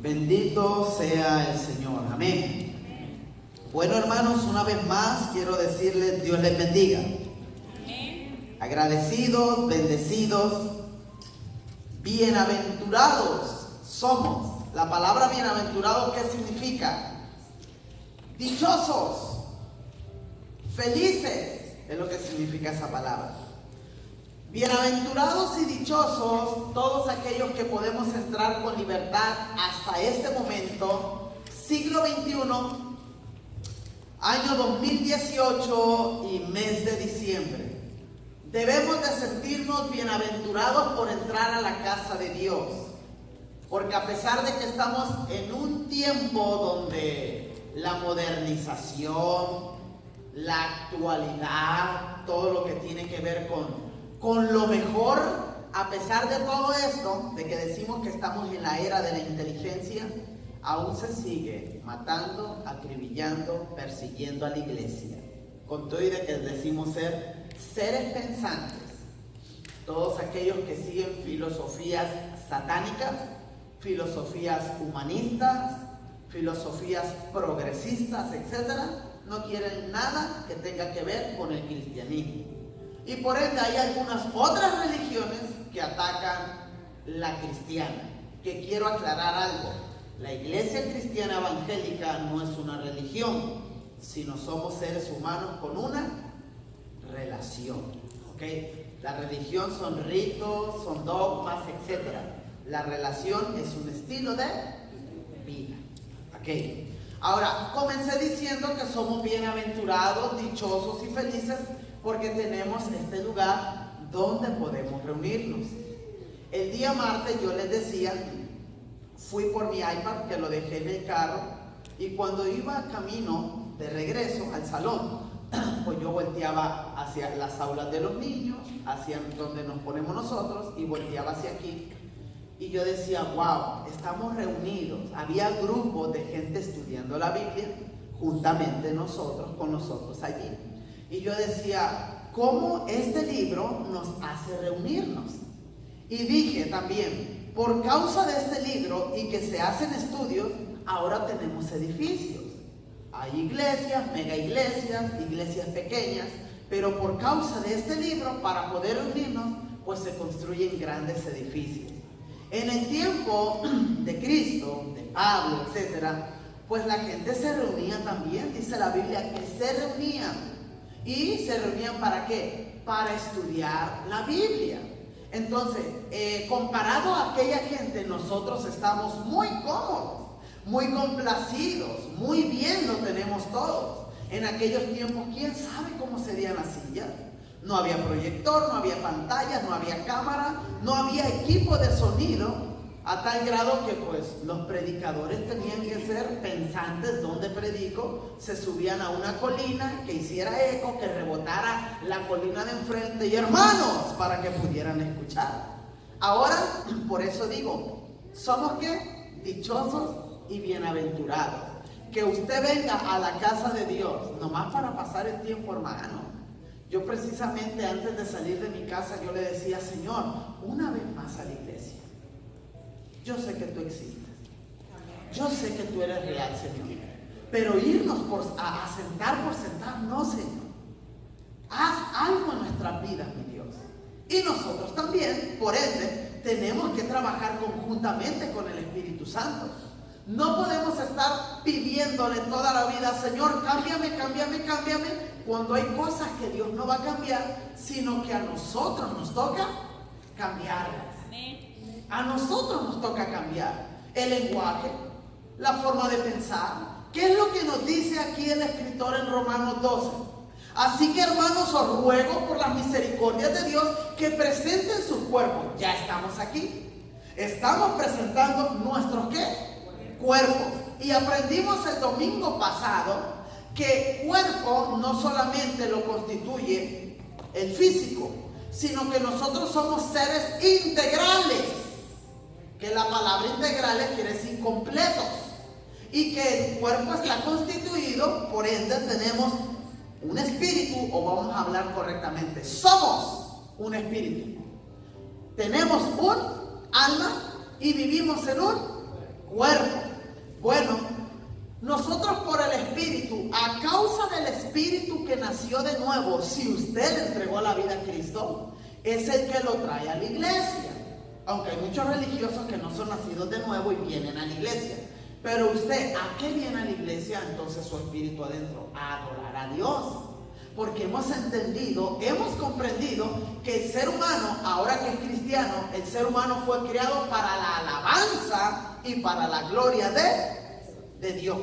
Bendito sea el Señor. Amén. Bueno, hermanos, una vez más quiero decirles: Dios les bendiga. Agradecidos, bendecidos, bienaventurados somos. La palabra bienaventurado, ¿qué significa? Dichosos, felices, es lo que significa esa palabra. Bienaventurados y dichosos todos aquellos que podemos entrar con libertad hasta este momento, siglo XXI, año 2018 y mes de diciembre. Debemos de sentirnos bienaventurados por entrar a la casa de Dios, porque a pesar de que estamos en un tiempo donde la modernización, la actualidad, todo lo que tiene que ver con lo mejor, a pesar de todo esto, de que decimos que estamos en la era de la inteligencia, aún se sigue matando, acribillando, persiguiendo a la iglesia. Con todo y de que decimos ser seres pensantes, todos aquellos que siguen filosofías satánicas, filosofías humanistas, filosofías progresistas, etc., no quieren nada que tenga que ver con el cristianismo. Y por ende hay algunas otras religiones que atacan la cristiana. Que quiero aclarar algo: la iglesia cristiana evangélica no es una religión, sino somos seres humanos con una relación. ¿Ok? La religión son ritos, son dogmas, etc. La relación es un estilo de vida. ¿Ok? Ahora, comencé diciendo que somos bienaventurados, dichosos y felices porque tenemos este lugar donde podemos reunirnos. El día martes yo les decía, fui por mi iPad que lo dejé en el carro, y cuando iba camino de regreso al salón, pues yo volteaba hacia las aulas de los niños, hacia donde nos ponemos nosotros, y volteaba hacia aquí. Y yo decía, wow, estamos reunidos. Había grupos de gente estudiando la Biblia, juntamente con nosotros allí. Y yo decía, ¿cómo este libro nos hace reunirnos? Y dije también, por causa de este libro y que se hacen estudios, ahora tenemos edificios. Hay iglesias, mega iglesias, iglesias pequeñas, pero por causa de este libro, para poder reunirnos, pues se construyen grandes edificios. En el tiempo de Cristo, de Pablo, etc., pues la gente se reunía también. Dice la Biblia que se reunían. ¿Y se reunían para qué? Para estudiar la Biblia. Entonces, comparado a aquella gente, nosotros estamos muy cómodos, muy complacidos, muy bien lo tenemos todos. En aquellos tiempos, ¿quién sabe cómo serían las sillas? No había proyector, no había pantallas, no había cámara, no había equipo de sonido, a tal grado que pues los predicadores tenían que ser pensantes donde predico. Se subían a una colina que hiciera eco, que rebotara la colina de enfrente, y hermanos, para que pudieran escuchar. Ahora, por eso digo, somos ¿qué? Dichosos y bienaventurados. Que usted venga a la casa de Dios nomás para pasar el tiempo, hermano. Yo precisamente antes de salir de mi casa, yo le decía, Señor, una vez más a la iglesia. Yo sé que tú existes. Yo sé que tú eres real, Señor. Pero irnos a sentar por sentar, no, Señor. Haz algo en nuestras vidas, mi Dios. Y nosotros también, por ende, tenemos que trabajar conjuntamente con el Espíritu Santo. No podemos estar pidiéndole toda la vida, Señor, cámbiame, cámbiame, cámbiame, cuando hay cosas que Dios no va a cambiar, sino que a nosotros nos toca cambiarlas. A nosotros nos toca cambiar el lenguaje, la forma de pensar. ¿Qué es lo que nos dice aquí el escritor en Romanos 12? Así que, hermanos, os ruego por las misericordias de Dios que presenten sus cuerpos. Ya estamos aquí. Estamos presentando nuestros ¿qué? Cuerpos. Y aprendimos el domingo pasado que cuerpo no solamente lo constituye el físico, sino que nosotros somos seres integrales. Que la palabra integrales quiere decir completos. Y que el cuerpo está constituido, por ende tenemos un espíritu, o vamos a hablar correctamente, somos un espíritu. Tenemos un alma y vivimos en un cuerpo. Bueno, nosotros por el Espíritu, a causa del Espíritu que nació de nuevo, si usted le entregó la vida a Cristo, es el que lo trae a la iglesia. Aunque hay muchos religiosos que no son nacidos de nuevo y vienen a la iglesia. Pero usted, ¿a qué viene a la iglesia? Entonces su espíritu adentro, a adorar a Dios. Porque hemos entendido, hemos comprendido que el ser humano, ahora que es cristiano, el ser humano fue creado para la alabanza y para la gloria de Dios.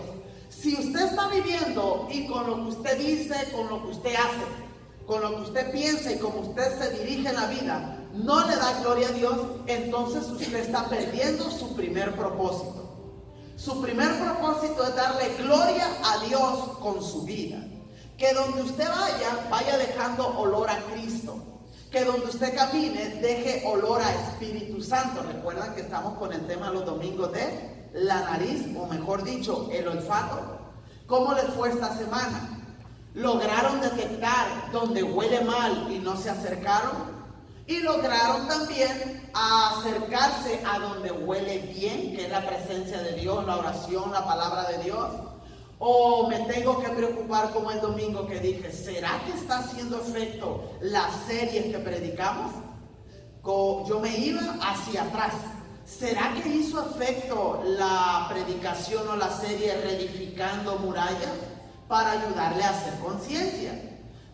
Si usted está viviendo y con lo que usted dice, con lo que usted hace, con lo que usted piensa y como usted se dirige en la vida, no le da gloria a Dios, entonces usted está perdiendo su primer propósito. Su primer propósito es darle gloria a Dios con su vida. Que donde usted vaya dejando olor a Cristo. Que donde usted camine, deje olor a Espíritu Santo. Recuerdan que estamos con el tema los domingos de la nariz, o mejor dicho, el olfato. ¿Cómo les fue esta semana? ¿Lograron detectar donde huele mal y no se acercaron? Y lograron también acercarse a donde huele bien, que es la presencia de Dios, la oración, la palabra de Dios. O me tengo que preocupar como el domingo que dije, ¿será que está haciendo efecto las series que predicamos? Yo me iba hacia atrás. ¿Será que hizo efecto la predicación o la serie Reedificando Murallas para ayudarle a hacer conciencia?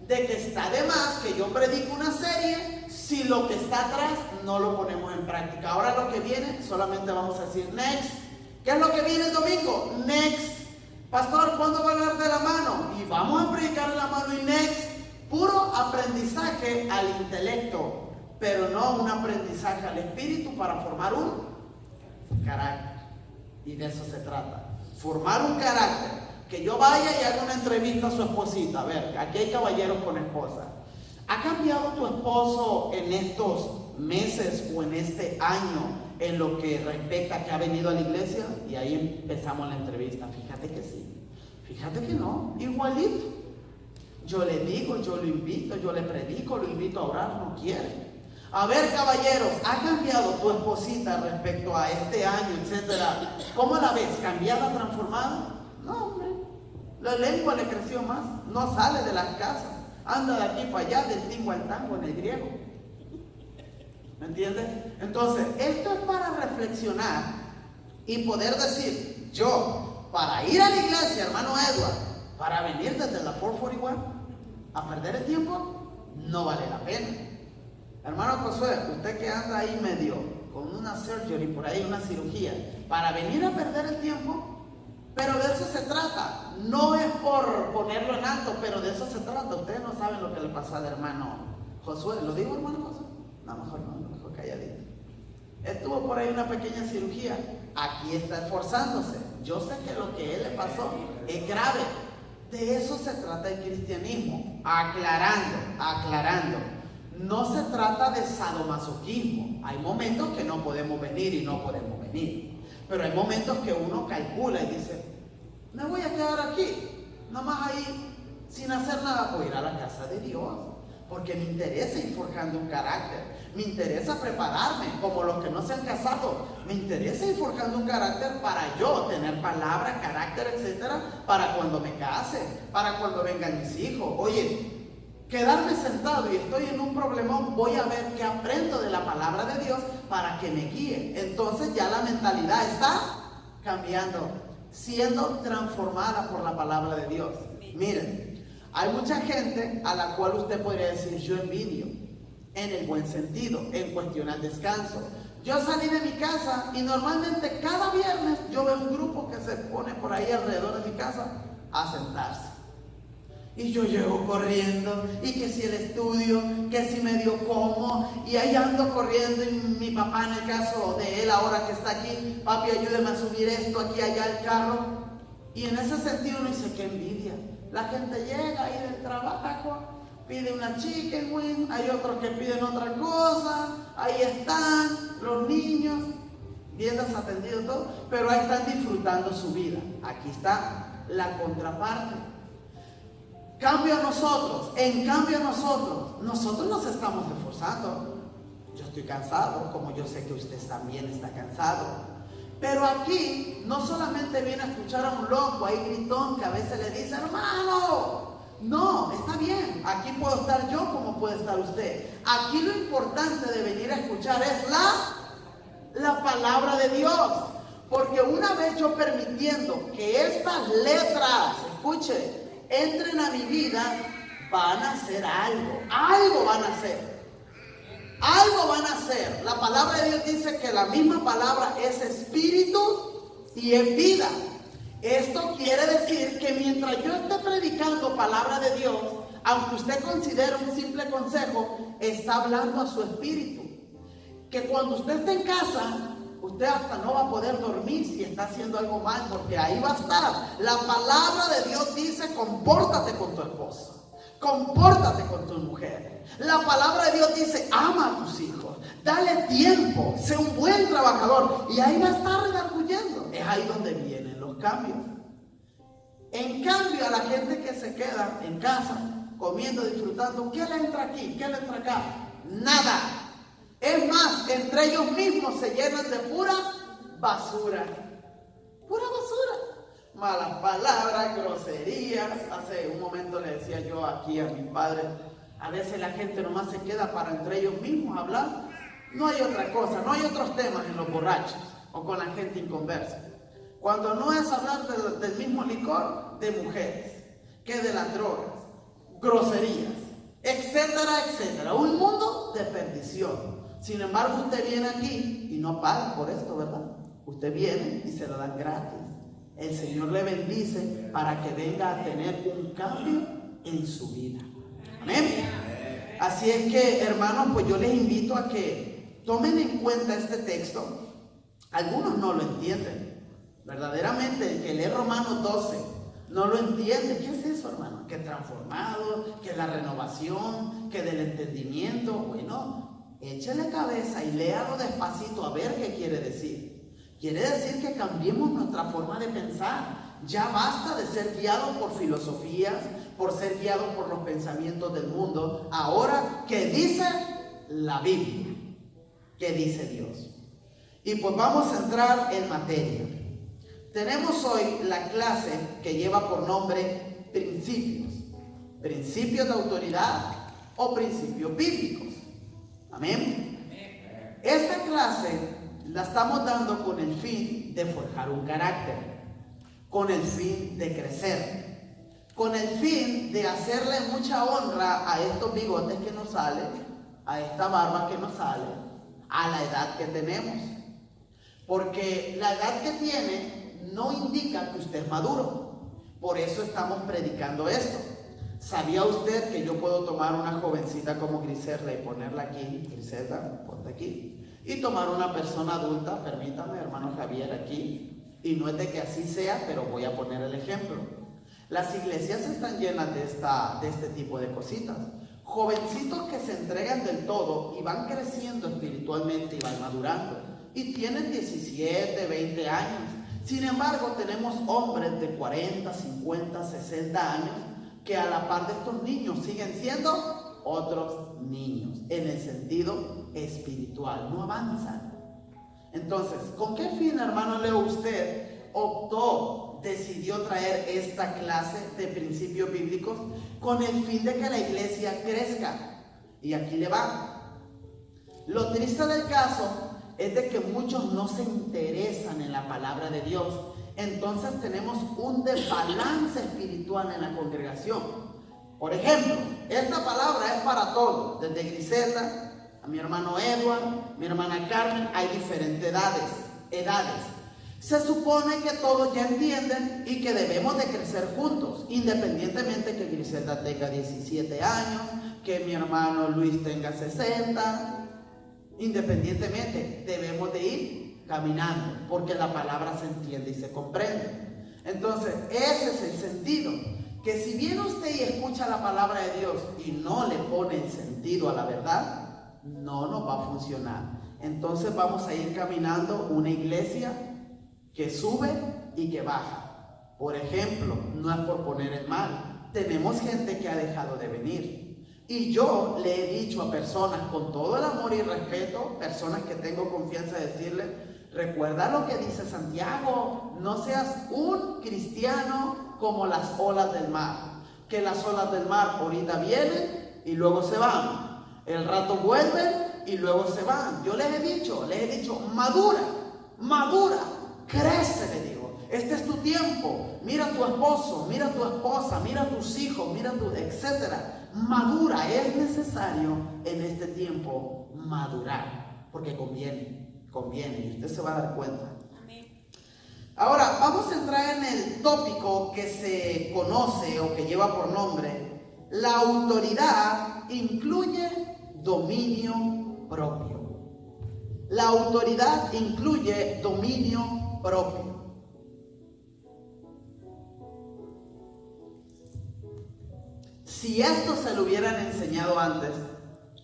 De que está de más que yo predico una serie si lo que está atrás no lo ponemos en práctica. Ahora lo que viene, solamente vamos a decir next. ¿Qué es lo que viene el domingo? Next. Pastor, ¿cuándo va a hablar de la mano? Y vamos a predicar la mano y next. Puro aprendizaje al intelecto, pero no un aprendizaje al espíritu para formar un carácter. Y de eso se trata. Formar un carácter. Que yo vaya y haga una entrevista a su esposita. A ver, aquí hay caballeros con esposa. ¿Ha cambiado tu esposo en estos meses o en este año en lo que respecta a que ha venido a la iglesia? Y ahí empezamos la entrevista. Fíjate que sí, fíjate que no, igualito. Yo le digo, yo lo invito, yo le predico, lo invito a orar, no quiere. A ver, caballeros, ¿ha cambiado tu esposita respecto a este año, etcétera? ¿Cómo la ves? ¿Cambiada, transformada? No, hombre, la lengua le creció más, no sale de las casas. Anda de aquí para allá, del tingo al tango en el griego. ¿Me entiendes? Entonces, esto es para reflexionar y poder decir, yo, para ir a la iglesia, hermano Edward, para venir desde la 441, a perder el tiempo, no vale la pena. Hermano Josué, usted que anda ahí medio, con una surgery por ahí, una cirugía, para venir a perder el tiempo. Pero de eso se trata, no es por ponerlo en alto, pero de eso se trata. Ustedes no saben lo que le pasó al hermano Josué. ¿Lo digo, hermano Josué? No, mejor calladito. Él tuvo por ahí una pequeña cirugía, aquí está esforzándose. Yo sé que lo que él le pasó es grave. De eso se trata el cristianismo, aclarando. No se trata de sadomasoquismo. Hay momentos que no podemos venir y no podemos venir. Pero hay momentos que uno calcula y dice, me voy a quedar aquí, nomás ahí, sin hacer nada, voy a ir a la casa de Dios, porque me interesa ir forjando un carácter, me interesa prepararme, como los que no se han casado, me interesa ir forjando un carácter para yo tener palabra, carácter, etcétera, para cuando me case, para cuando vengan mis hijos. Oye, quedarme sentado y estoy en un problemón, voy a ver qué aprendo de la palabra de Dios para que me guíe. Entonces ya la mentalidad está cambiando, siendo transformada por la palabra de Dios. Miren, hay mucha gente a la cual usted podría decir, yo envidio, en el buen sentido, en cuestión al descanso. Yo salí de mi casa y normalmente cada viernes yo veo un grupo que se pone por ahí alrededor de mi casa a sentarse. Y yo llego corriendo, y que si el estudio, que si medio como, y ahí ando corriendo, y mi papá, en el caso de él ahora que está aquí, papi, ayúdeme a subir esto aquí, allá, el carro. Y en ese sentido uno dice, qué envidia. La gente llega ahí del trabajo, pide una chicken wing, hay otros que piden otra cosa, ahí están los niños, bien desatendidos todo, pero ahí están disfrutando su vida. Aquí está la contraparte. En cambio nosotros nos estamos esforzando. Yo estoy cansado, como yo sé que usted también está cansado. Pero aquí no solamente viene a escuchar a un loco ahí gritón que a veces le dice, hermano, no, está bien, aquí puedo estar yo como puede estar usted. Aquí lo importante de venir a escuchar es la palabra de Dios. Porque una vez yo permitiendo que estas letras, escuche, entren a mi vida, van a hacer algo van a hacer. Algo van a hacer. La palabra de Dios dice que la misma palabra es espíritu y es vida. Esto quiere decir que mientras yo esté predicando palabra de Dios, aunque usted considere un simple consejo, está hablando a su espíritu. Que cuando usted esté en casa, usted hasta no va a poder dormir si está haciendo algo mal, porque ahí va a estar. La palabra de Dios dice, compórtate con tu esposa. Compórtate con tu mujer. La palabra de Dios dice, ama a tus hijos, dale tiempo, sé un buen trabajador. Y ahí va a estar redarguyendo. Es ahí donde vienen los cambios. En cambio, a la gente que se queda en casa, comiendo, disfrutando, ¿qué le entra aquí? ¿Qué le entra acá? Nada. Es más, entre ellos mismos se llenan de pura basura. Pura basura. Malas palabras, groserías. Hace un momento le decía yo aquí a mi padre, a veces la gente nomás se queda para entre ellos mismos hablar. No hay otra cosa, no hay otros temas en los borrachos o con la gente inconversa. Cuando no es hablar del mismo licor, de mujeres, que de las drogas, groserías, etcétera, etcétera. Un mundo de perdición. Sin embargo, usted viene aquí y no paga por esto, ¿verdad? Usted viene y se lo dan gratis. El Señor le bendice para que venga a tener un cambio en su vida. Amén. Así es que, hermanos, pues yo les invito a que tomen en cuenta este texto. Algunos no lo entienden. Verdaderamente, el que lee Romanos 12 no lo entiende. ¿Qué es eso, hermano? Que transformado, que la renovación, que del entendimiento. Bueno, échele cabeza y léalo despacito a ver qué quiere decir. Quiere decir que cambiemos nuestra forma de pensar. Ya basta de ser guiados por filosofías, por ser guiados por los pensamientos del mundo. Ahora, ¿qué dice la Biblia? ¿Qué dice Dios? Y pues vamos a entrar en materia. Tenemos hoy la clase que lleva por nombre principios. Principios de autoridad o principios bíblicos. Amén. Esta clase la estamos dando con el fin de forjar un carácter, con el fin de crecer, con el fin de hacerle mucha honra a estos bigotes que nos salen, a esta barba que nos sale, a la edad que tenemos. Porque la edad que tiene no indica que usted es maduro. Por eso estamos predicando esto. ¿Sabía usted que yo puedo tomar una jovencita como Griselda y ponerla aquí? Griselda, ponte aquí. Y tomar una persona adulta, permítame, hermano Javier, aquí. Y no es de que así sea, pero voy a poner el ejemplo. Las iglesias están llenas de este tipo de cositas. Jovencitos que se entregan del todo y van creciendo espiritualmente y van madurando. Y tienen 17, 20 años. Sin embargo, tenemos hombres de 40, 50, 60 años que a la par de estos niños siguen siendo otros niños en el sentido espiritual, no avanzan. Entonces, ¿con qué fin, hermano Leo, usted decidió traer esta clase de principios bíblicos? Con el fin de que la iglesia crezca. Y aquí le va. Lo triste del caso es de que muchos no se interesan en la palabra de Dios. Entonces tenemos un desbalance espiritual en la congregación. Por ejemplo, esta palabra es para todos, desde Griselda, a mi hermano Edward, mi hermana Carmen. Hay diferentes edades. Se supone que todos ya entienden y que debemos de crecer juntos, independientemente que Griselda tenga 17 años, que mi hermano Luis tenga 60. Independientemente, debemos de ir caminando, porque la palabra se entiende y se comprende. Entonces, ese es el sentido. Que si viene usted y escucha la palabra de Dios y no le pone el sentido a la verdad, no nos va a funcionar. Entonces vamos a ir caminando una iglesia que sube y que baja. Por ejemplo, no es por poner el mal, tenemos gente que ha dejado de venir. Y yo le he dicho a personas con todo el amor y respeto, personas que tengo confianza de decirles, Recuerda lo que dice Santiago, no seas un cristiano como las olas del mar, que las olas del mar ahorita vienen y luego se van, el rato vuelven y luego se van. Yo les he dicho, madura, crece, le digo. Este es tu tiempo. Mira a tu esposo, mira a tu esposa, mira a tus hijos, mira a tu, etcétera. Madura, es necesario en este tiempo madurar, porque conviene, y usted se va a dar cuenta. Ahora, vamos a entrar en el tópico que se conoce o que lleva por nombre: la autoridad incluye dominio propio. La autoridad incluye dominio propio. Si esto se lo hubieran enseñado antes,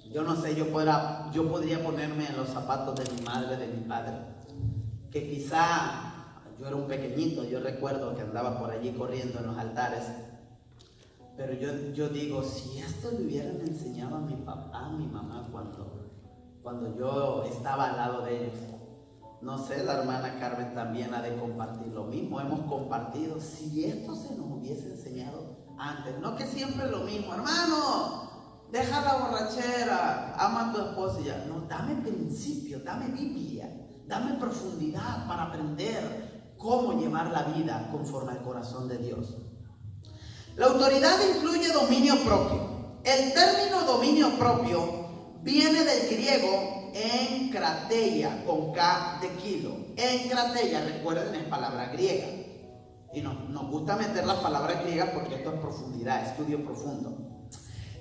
yo no sé, yo podría ponerme en los zapatos de mi madre, de mi padre, que quizá yo era un pequeñito, yo recuerdo que andaba por allí corriendo en los altares, pero yo digo, si esto le hubieran enseñado a mi papá, a mi mamá cuando yo estaba al lado de ellos, no sé, la hermana Carmen también ha de compartir lo mismo, hemos compartido. Si esto se nos hubiese enseñado antes, no que siempre lo mismo, hermano, deja la borrachera, ama a tu esposa y ya. No, dame principio, dame Biblia, dame profundidad para aprender cómo llevar la vida conforme al corazón de Dios. La autoridad incluye dominio propio. El término dominio propio viene del griego enkrateia, con K de kilo. Enkrateia, recuerden, es palabra griega. Y nos gusta meter las palabras griegas porque esto es profundidad, estudio profundo.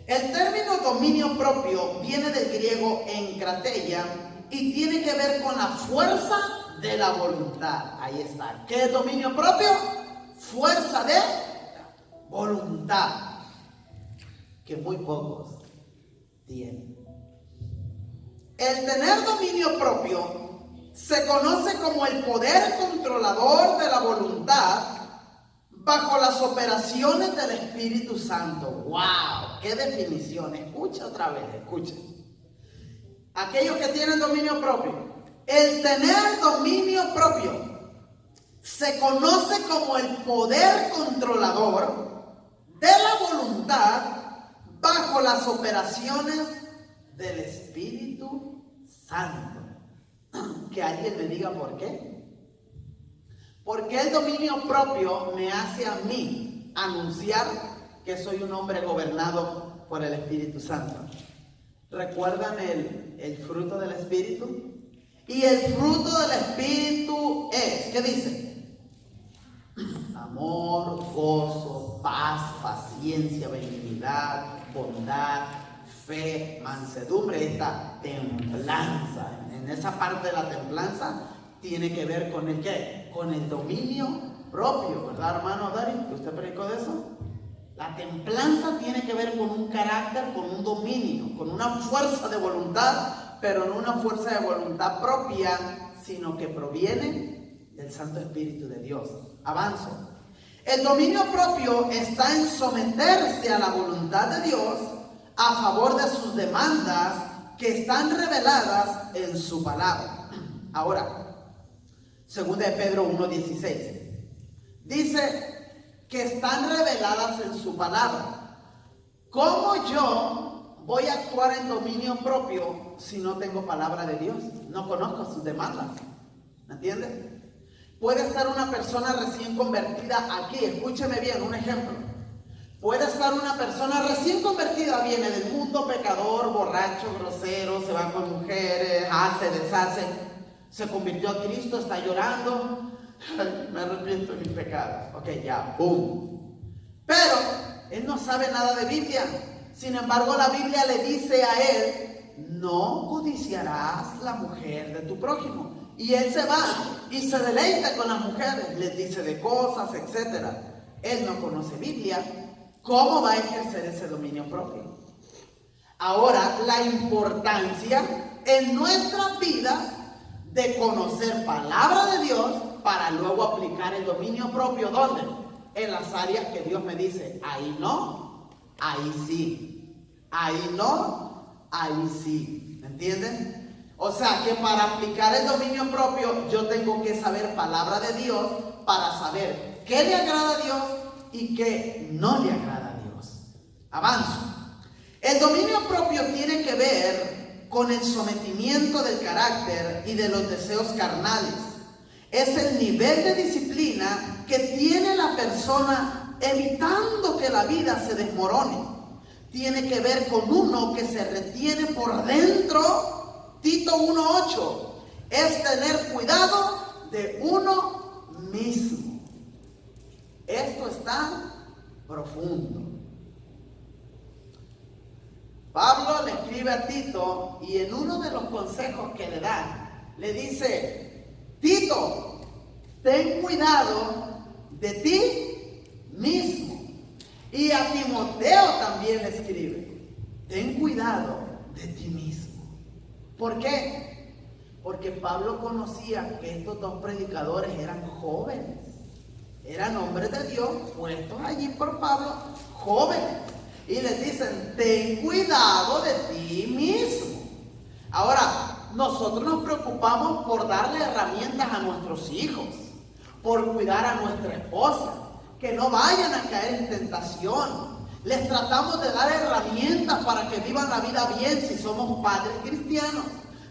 El término dominio propio viene del griego enkrateia y tiene que ver con la fuerza de la voluntad. Ahí está. ¿Qué es dominio propio? Fuerza de voluntad, que muy pocos tienen. El tener dominio propio se conoce como el poder controlador de la voluntad bajo las operaciones del Espíritu Santo. ¡Wow! ¡Qué definición! Escucha otra vez, escucha. Aquellos que tienen dominio propio. El tener dominio propio se conoce como el poder controlador de la voluntad bajo las operaciones del Espíritu Santo. Que alguien me diga por qué. Porque el dominio propio me hace a mí anunciar que soy un hombre gobernado por el Espíritu Santo. ¿Recuerdan el fruto del Espíritu? Y el fruto del Espíritu es, ¿qué dice? Amor, gozo, paz, paciencia, benignidad, bondad, fe, mansedumbre, esta templanza. En esa parte de la templanza tiene que ver con el ¿qué? Con el dominio propio, ¿verdad, hermano Dari? ¿Usted predicó de eso? La templanza tiene que ver con un carácter, con un dominio, con una fuerza de voluntad, pero no una fuerza de voluntad propia, sino que proviene del Santo Espíritu de Dios. Avanzo. El dominio propio está en someterse a la voluntad de Dios a favor de sus demandas que están reveladas en su palabra. Ahora, 2 de Pedro 1:16 dice que están reveladas en su palabra. ¿Cómo yo voy a actuar en dominio propio si no tengo palabra de Dios? No conozco sus demandas. ¿Me entiende? Puede estar una persona recién convertida aquí, escúcheme bien, un ejemplo. Puede estar una persona recién convertida, viene del mundo pecador, borracho, grosero, se va con mujeres, hace, deshace, se convirtió a Cristo, está llorando, me arrepiento de mis pecados. Ok, ya, ¡pum! Pero él no sabe nada de Biblia. Sin embargo, la Biblia le dice a él, no codiciarás la mujer de tu prójimo. Y él se va y se deleita con las mujeres, les dice de cosas, etc. Él no conoce Biblia. ¿Cómo va a ejercer ese dominio propio? Ahora, la importancia en nuestras vidas de conocer palabra de Dios para luego aplicar el dominio propio. ¿Dónde? En las áreas que Dios me dice, ahí no, ahí sí. Ahí no, ahí sí. ¿Me entienden? O sea que para aplicar el dominio propio yo tengo que saber palabra de Dios para saber qué le agrada a Dios y qué no le agrada a Dios. Avanzo. El dominio propio tiene que ver con el sometimiento del carácter y de los deseos carnales. Es el nivel de disciplina que tiene la persona evitando que la vida se desmorone. Tiene que ver con uno que se retiene por dentro. Tito 1:8 es tener cuidado de uno mismo. Esto está profundo. Pablo le escribe a Tito y en uno de los consejos que le da, le dice: Tito, ten cuidado de ti mismo. Y a Timoteo también le escribe: ten cuidado de ti mismo. ¿Por qué? Porque Pablo conocía que estos dos predicadores eran jóvenes. Eran hombres de Dios puestos allí por Pablo, jóvenes. Y les dicen: ten cuidado de ti mismo. Ahora, nosotros nos preocupamos por darle herramientas a nuestros hijos, por cuidar a nuestra esposa, que no vayan a caer en tentación. Les tratamos de dar herramientas para que vivan la vida bien si somos padres cristianos.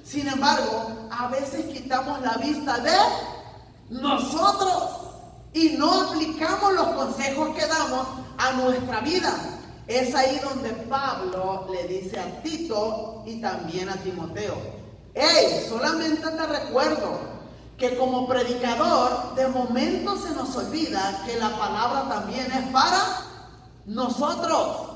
Sin embargo, a veces quitamos la vista de nosotros y no aplicamos los consejos que damos a nuestra vida. Es ahí donde Pablo le dice a Tito y también a Timoteo: hey, solamente te recuerdo que como predicador de momento se nos olvida que la palabra también es para nosotros.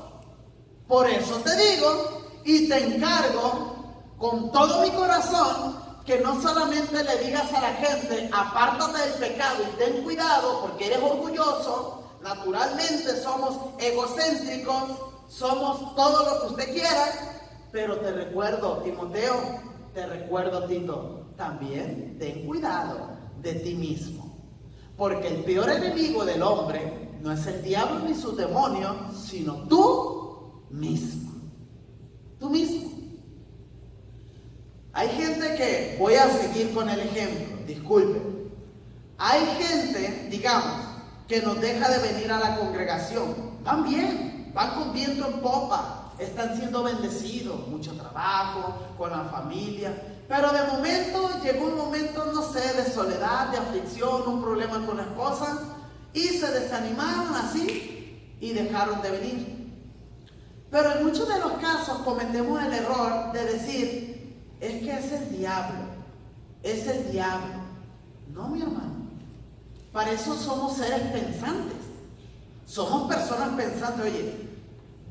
Por eso te digo y te encargo con todo mi corazón que no solamente le digas a la gente: apártate del pecado y ten cuidado porque eres orgulloso. Naturalmente somos egocéntricos, somos todo lo que usted quiera. Pero te recuerdo, Timoteo, te recuerdo, Tito, también ten cuidado de ti mismo. Porque el peor enemigo del hombre no es el diablo ni sus demonios, sino tú mismo. Tú mismo. Hay gente que, voy a seguir con el ejemplo, disculpen. Hay gente, digamos, que nos deja de venir a la congregación. Van bien, van con viento en popa, están siendo bendecidos, mucho trabajo, con la familia. Pero de momento, llegó un momento, no sé, de soledad, de aflicción, un problema con la esposa, y se desanimaron así y dejaron de venir. Pero en muchos de los casos cometemos el error de decir: es que es el diablo, es el diablo. No, mi hermano. Para eso somos seres pensantes. Somos personas pensantes. Oye,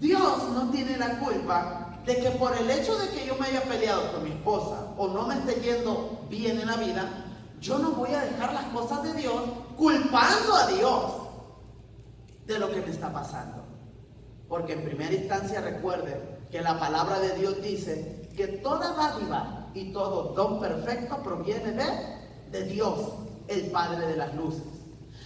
Dios no tiene la culpa de que por el hecho de que yo me haya peleado con mi esposa o no me esté yendo bien en la vida, yo no voy a dejar las cosas de Dios culpando a Dios de lo que me está pasando. Porque en primera instancia recuerden que la palabra de Dios dice que toda dádiva y todo don perfecto proviene de Dios, el Padre de las luces.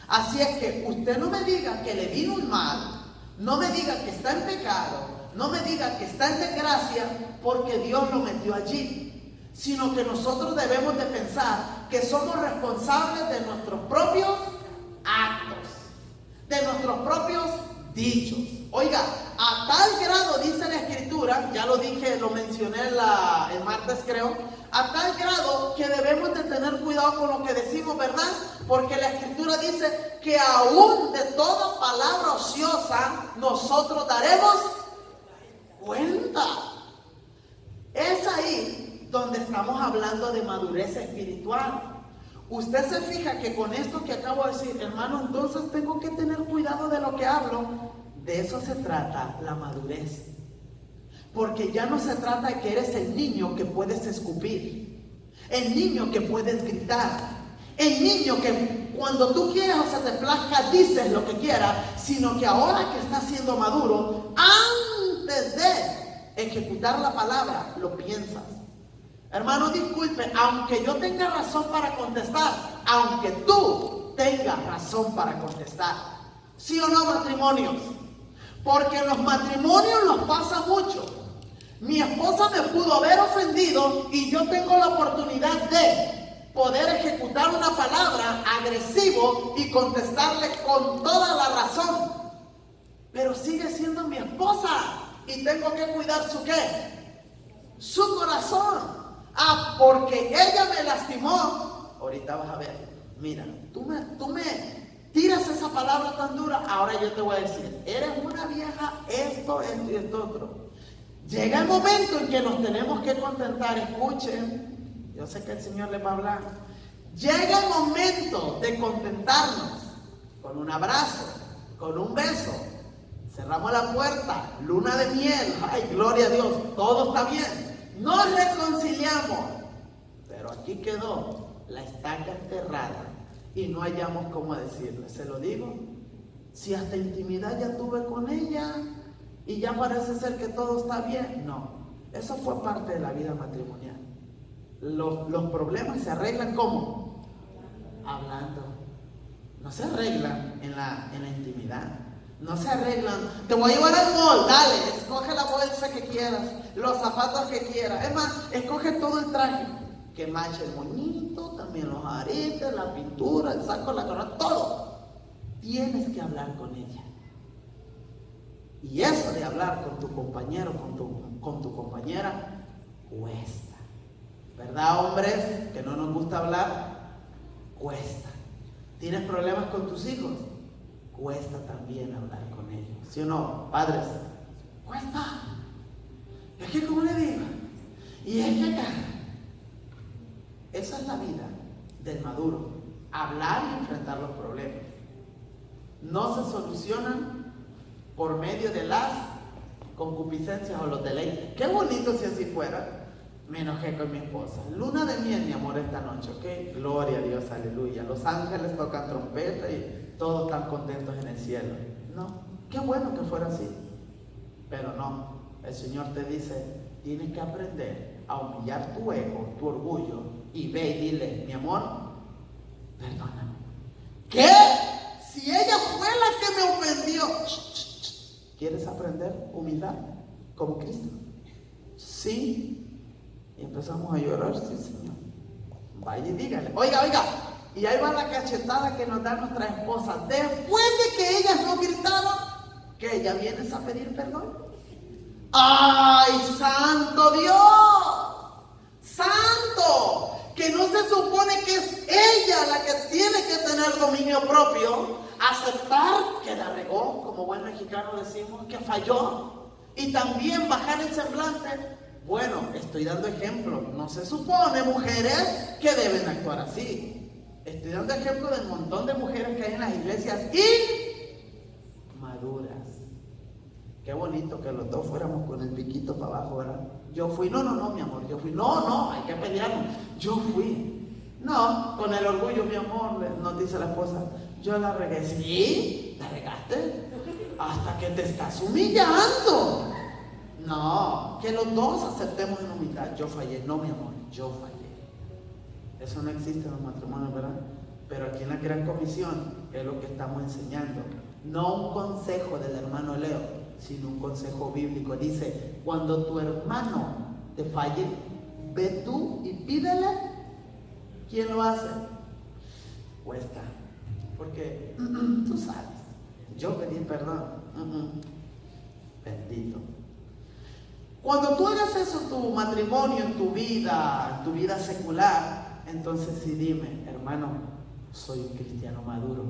Así es que usted no me diga que le vino un mal, no me diga que está en pecado, no me diga que está en desgracia porque Dios lo metió allí, sino que nosotros debemos de pensar que somos responsables de nuestros propios actos, de nuestros propios dichos. Oiga, a tal grado dice la Escritura, ya lo dije, lo mencioné el martes creo, a tal grado que debemos de tener cuidado con lo que decimos, ¿verdad? Porque la Escritura dice que aún de toda palabra ociosa nosotros daremos cuenta. Es ahí donde estamos hablando de madurez espiritual. Usted se fija que con esto que acabo de decir, hermano, entonces tengo que tener cuidado de lo que hablo. De eso se trata la madurez. Porque ya no se trata de que eres el niño que puedes escupir, el niño que puedes gritar, el niño que cuando tú quieras o se te plazca dices lo que quieras, sino que ahora que estás siendo maduro, antes de ejecutar la palabra, lo piensas. Hermano, disculpe, aunque yo tenga razón para contestar, aunque tú tengas razón para contestar. ¿Sí o no, matrimonios? Porque en los matrimonios nos pasa mucho. Mi esposa me pudo haber ofendido y yo tengo la oportunidad de poder ejecutar una palabra agresivo y contestarle con toda la razón. Pero sigue siendo mi esposa y tengo que cuidar su ¿qué? Su corazón. Porque ella me lastimó. Ahorita vas a ver. Mira, tú me tiras esa palabra tan dura. Ahora yo te voy a decir, eres una vieja, esto y esto otro. Llega el momento en que nos tenemos que contentar. Escuchen, yo sé que el Señor les va a hablar. Llega el momento de contentarnos con un abrazo, con un beso. Cerramos la puerta, luna de miel, ay, gloria a Dios, todo está bien. Nos reconciliamos, pero aquí quedó la estaca enterrada y no hallamos cómo decirle. ¿Se lo digo? Si hasta intimidad ya tuve con ella y ya parece ser que todo está bien. No, eso fue parte de la vida matrimonial. Los problemas se arreglan ¿cómo? Hablando. No se arreglan en la intimidad. No se arreglan. Te voy a llevar al mall, dale, escoge la bolsa que quieras, los zapatos que quieras. Es más, escoge todo el traje que mache el moñito, también los aretes, la pintura, el saco, la corona, todo. Tienes que hablar con ella. Y eso de hablar con tu compañero, con tu compañera, cuesta. ¿Verdad, hombres? Que no nos gusta hablar, cuesta. ¿Tienes problemas con tus hijos? Cuesta también hablar con ellos. ¿Sí o no? Padres, cuesta. Es que, ¿cómo le digo? Y es que acá. Esa es la vida del maduro. Hablar y enfrentar los problemas. No se solucionan por medio de las concupiscencias o los deleites. Qué bonito si así fuera. Me enojé con mi esposa. Luna de miel, mi amor, esta noche, ¿ok? Gloria a Dios, aleluya. Los ángeles tocan trompeta y todos están contentos en el cielo. No, qué bueno que fuera así. Pero no, el Señor te dice, tienes que aprender a humillar tu ego, tu orgullo, y ve y dile, mi amor, perdóname. ¿Qué? Si ella fue la que me ofendió. ¿Quieres aprender humildad como Cristo? Sí. Y empezamos a llorar, sí, Señor. Vaya y dígale, oiga, y ahí va la cachetada que nos da nuestra esposa. Después de que ellas nos gritaron, que ella vienes a pedir perdón. ¡Ay, santo Dios! ¡Santo! Que no se supone que es ella la que tiene que tener dominio propio, aceptar que la regó, como buen mexicano decimos, que falló, y también bajar el semblante. Bueno, estoy dando ejemplo. No se supone, mujeres, que deben actuar así. Estoy dando ejemplo del montón de mujeres que hay en las iglesias inmaduras. Qué bonito que los dos fuéramos con el piquito para abajo, ¿verdad? Yo fui, no, mi amor, yo fui. No, hay que pelearnos. Yo fui. No, con el orgullo, mi amor, nos dice la esposa, yo la regué. ¿Sí? ¿La regaste? Hasta que te estás humillando. No, que los dos aceptemos en humildad. Yo fallé, no, mi amor, yo fallé. Eso no existe en los matrimonios, ¿verdad? Pero aquí en la Gran Comisión es lo que estamos enseñando. No un consejo del hermano Leo, sino un consejo bíblico. Dice, cuando tu hermano te falle, ve tú y pídele. ¿Quién lo hace? Cuesta. Porque tú sabes, yo pedí perdón. Bendito. Cuando tú hagas eso en tu matrimonio, en tu vida secular, entonces sí dime, hermano, soy un cristiano maduro,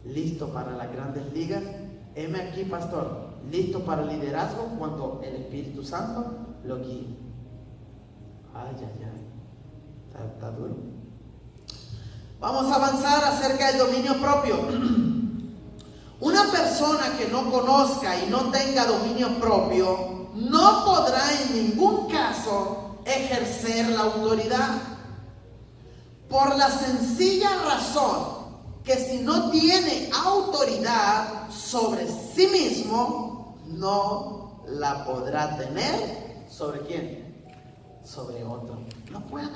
listo para las grandes ligas. Heme aquí, pastor, listo para el liderazgo cuando el Espíritu Santo lo guíe. Ay, está duro. Vamos a avanzar acerca del dominio propio. Una persona que no conozca y no tenga dominio propio no podrá en ningún caso ejercer la autoridad, por la sencilla razón que si no tiene autoridad sobre sí mismo, no la podrá tener ¿sobre quién? Sobre otro. No puede.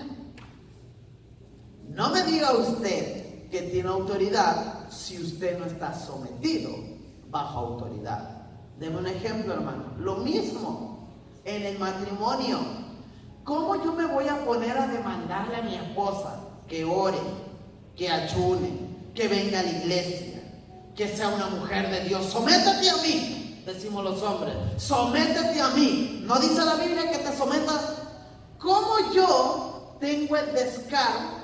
No me diga usted que tiene autoridad si usted no está sometido bajo autoridad. Deme un ejemplo, hermano. Lo mismo. en el matrimonio. ¿Cómo yo me voy a poner a demandarle a mi esposa que ore, que ayune, que venga a la iglesia, que sea una mujer de Dios? Sométete a mí, decimos los hombres. Sométete a mí. ¿No dice la Biblia que te sometas? ¿Cómo yo tengo el descaro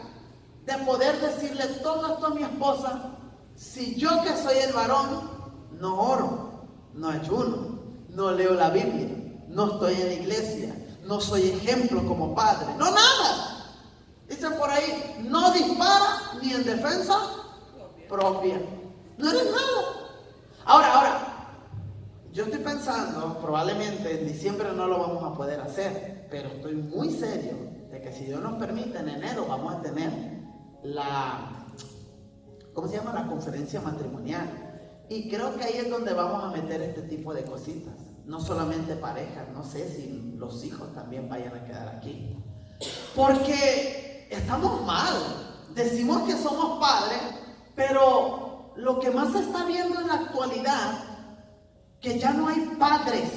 de poder decirle todo esto a mi esposa si yo, que soy el varón, no oro, no ayuno, no leo la Biblia, no estoy en la iglesia, no soy ejemplo como padre? No, nada. Dicen por ahí, no dispara ni en defensa propia. No eres nada. Ahora, yo estoy pensando, probablemente en diciembre no lo vamos a poder hacer, pero estoy muy serio de que si Dios nos permite, en enero vamos a tener la conferencia matrimonial. Y creo que ahí es donde vamos a meter este tipo de cositas. No solamente parejas, no sé si los hijos también vayan a quedar aquí. Porque estamos mal. Decimos que somos padres, pero lo que más se está viendo en la actualidad, que ya no hay padres,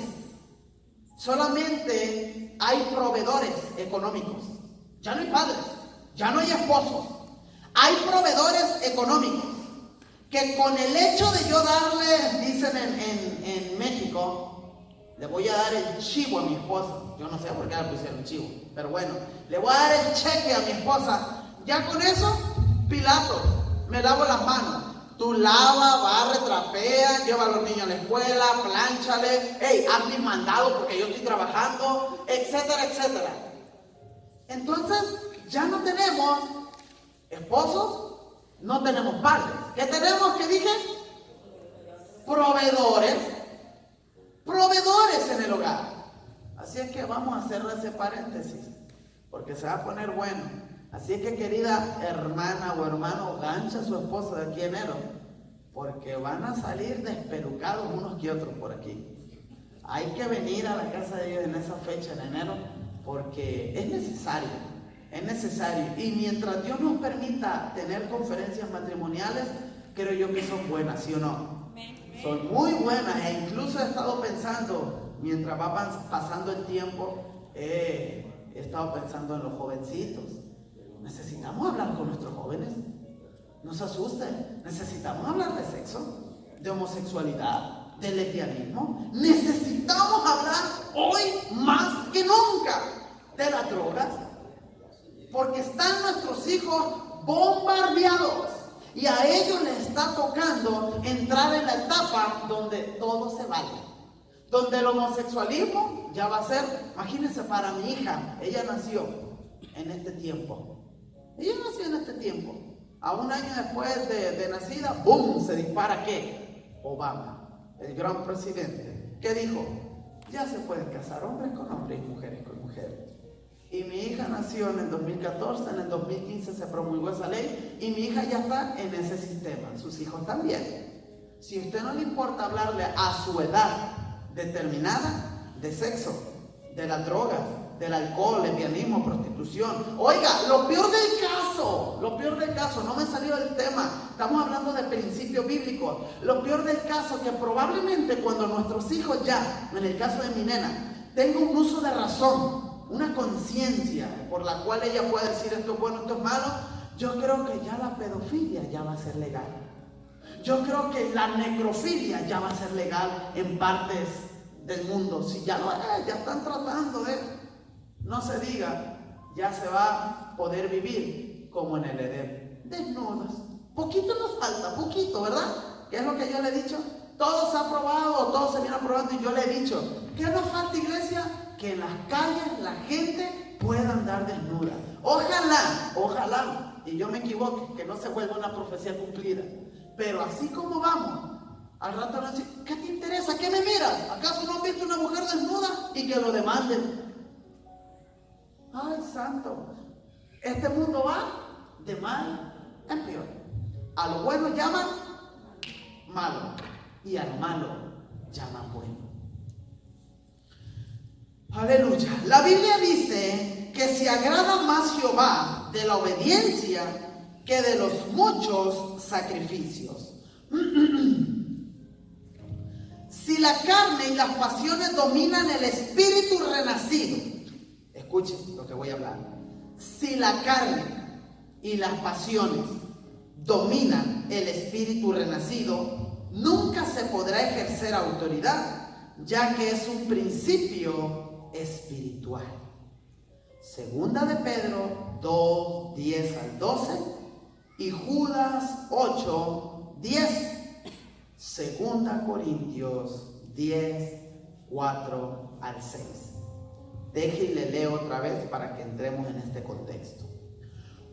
solamente hay proveedores económicos. Ya no hay padres, ya no hay esposos, hay proveedores económicos. Que con el hecho de yo darle, dicen en México, le voy a dar el chivo a mi esposa. Yo no sé por qué le pusieron chivo, pero bueno, le voy a dar el cheque a mi esposa. Ya con eso, Pilato, me lavo las manos. Tú lava, barre, trapea, lleva a los niños a la escuela, plánchale, hey, haz mis mandados porque yo estoy trabajando, etcétera, etcétera. Entonces, ya no tenemos esposos, no tenemos padres. ¿Qué tenemos? ¿Qué dije? Proveedores en el hogar. Así es que vamos a hacer ese paréntesis, porque se va a poner bueno. Así es que, querida hermana o hermano, gancha a su esposa de aquí en enero, porque van a salir despelucados unos que otros por aquí. Hay que venir a la casa de Dios en esa fecha, en enero, porque es necesario. Es necesario. Y mientras Dios nos permita tener conferencias matrimoniales, creo yo que son buenas, ¿sí o no? Son muy buenas. E incluso he estado pensando, mientras va pasando el tiempo, he estado pensando en los jovencitos. Necesitamos hablar con nuestros jóvenes. No se asusten. Necesitamos hablar de sexo, de homosexualidad, de lesbianismo. Necesitamos hablar hoy más que nunca de las drogas. Porque están nuestros hijos bombardeados y a ellos les está tocando entrar en la etapa donde todo se vale, donde el homosexualismo ya va a ser, imagínense, para mi hija, ella nació en este tiempo. Ella nació en este tiempo. A un año después de nacida, ¡boom!, se dispara ¿qué? Obama, el gran presidente, que dijo, ya se pueden casar hombres con hombres y mujeres con mujeres. Y mi hija nació en el 2014, en el 2015 se promulgó esa ley y mi hija ya está en ese sistema, sus hijos también. Si a usted no le importa hablarle a su edad determinada de sexo, de las drogas, del alcohol, lesbianismo, prostitución. Oiga, lo peor del caso, no me salió del tema, estamos hablando de principios bíblicos. Lo peor del caso, que probablemente cuando nuestros hijos ya, en el caso de mi nena, tengan un uso de razón, una conciencia por la cual ella puede decir esto es bueno, esto es malo, yo creo que ya la pedofilia ya va a ser legal. Yo creo que la necrofilia ya va a ser legal en partes del mundo. Si ya lo ya están tratando de, no se diga, ya se va a poder vivir como en el Edén, desnudos. Poquito nos falta, poquito, ¿verdad? ¿Qué es lo que yo le he dicho? Todo se ha aprobado, todo se viene aprobando y yo le he dicho, ¿qué nos falta, iglesia? Que en las calles la gente pueda andar desnuda. Ojalá, y yo me equivoque, que no se vuelva una profecía cumplida. Pero así como vamos, al rato van a decir, ¿qué te interesa? ¿Qué me miras? ¿Acaso no has visto una mujer desnuda? Y que lo demanden. Ay, santo, este mundo va de mal en peor. A lo bueno llaman malo y a lo malo llaman bueno. Aleluya. La Biblia dice que se agrada más Jehová de la obediencia que de los muchos sacrificios. Si la carne y las pasiones dominan el espíritu renacido, escuchen lo que voy a hablar. Si la carne y las pasiones dominan el espíritu renacido, nunca se podrá ejercer autoridad, ya que es un principio espiritual. Segunda de Pedro 2, 10 al 12 y Judas 8, 10. Segunda Corintios 10, 4 al 6. Deje y le leo otra vez para que entremos en este contexto.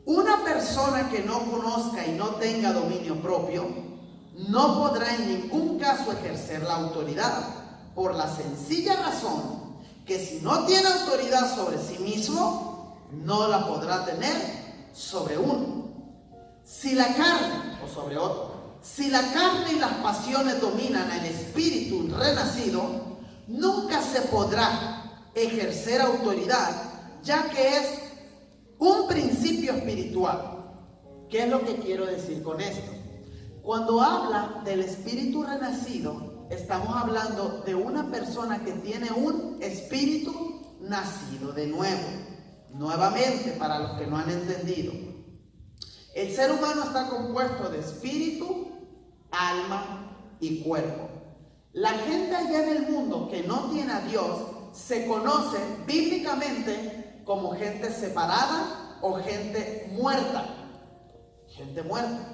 Una persona que no conozca y no tenga dominio propio no podrá en ningún caso ejercer la autoridad, por la sencilla razón que si no tiene autoridad sobre sí mismo, no la podrá tener sobre uno. Si la carne, o sobre otro, si la carne y las pasiones dominan al espíritu renacido, nunca se podrá ejercer autoridad, ya que es un principio espiritual. ¿Qué es lo que quiero decir con esto? Cuando habla del espíritu renacido, estamos hablando de una persona que tiene un espíritu nacido de nuevo. Nuevamente, para los que no han entendido, el ser humano está compuesto de espíritu, alma y cuerpo. La gente allá en el mundo que no tiene a Dios se conoce bíblicamente como gente separada o gente muerta. Gente muerta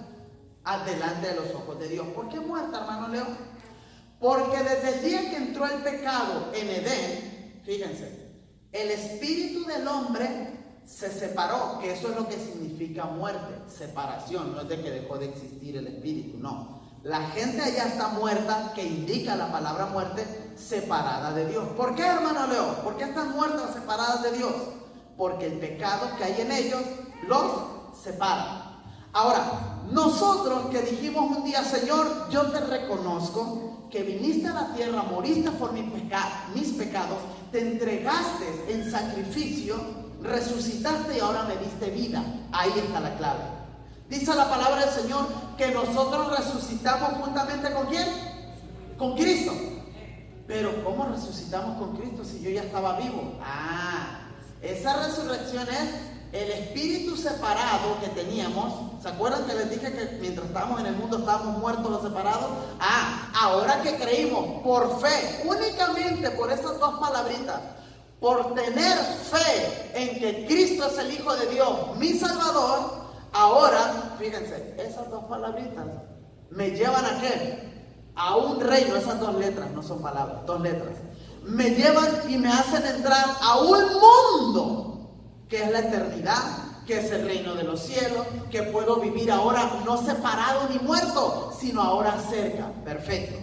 delante de los ojos de Dios. ¿Por qué muerta, hermano Leo? Porque desde el día que entró el pecado en Edén, fíjense, el espíritu del hombre se separó, que eso es lo que significa muerte, separación. No es de que dejó de existir el espíritu, no. La gente allá está muerta, que indica la palabra muerte, separada de Dios. ¿Por qué, hermano Leo? ¿Por qué están muertas, separadas de Dios? Porque el pecado que hay en ellos los separa. Ahora, nosotros que dijimos un día, Señor, yo te reconozco que viniste a la tierra, moriste por mis pecados, te entregaste en sacrificio, resucitaste y ahora me diste vida. Ahí está la clave. Dice la palabra del Señor que nosotros resucitamos juntamente ¿con quién? Con Cristo. Pero ¿cómo resucitamos con Cristo si yo ya estaba vivo? Esa resurrección es el espíritu separado que teníamos. ¿Se acuerdan que les dije que mientras estábamos en el mundo estábamos muertos o separados? Ahora que creímos por fe, únicamente por esas dos palabritas, por tener fe en que Cristo es el Hijo de Dios, mi Salvador, ahora, fíjense, esas dos palabritas me llevan ¿a qué? A un reino. Esas dos letras no son palabras, dos letras. Me llevan y me hacen entrar a un mundo que es la eternidad, que es el reino de los cielos, que puedo vivir ahora no separado ni muerto, sino ahora cerca. Perfecto.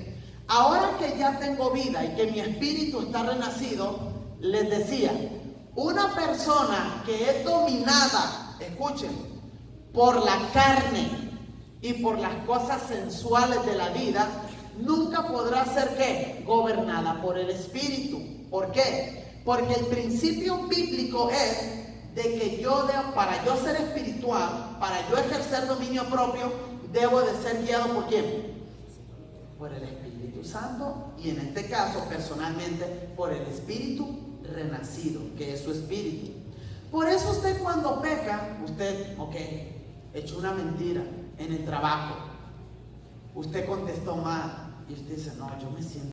Ahora que ya tengo vida y que mi espíritu está renacido, les decía, una persona que es dominada, escuchen, por la carne y por las cosas sensuales de la vida, nunca podrá ser ¿qué? Gobernada por el espíritu. ¿Por qué? Porque el principio bíblico es de que para yo ser espiritual, para yo ejercer dominio propio, debo de ser guiado ¿por quién? Por el Espíritu Santo, y en este caso personalmente por el espíritu renacido, que es su espíritu. Por eso usted cuando peca, usted, echó una mentira en el trabajo, usted contestó mal y usted dice, no, yo me siento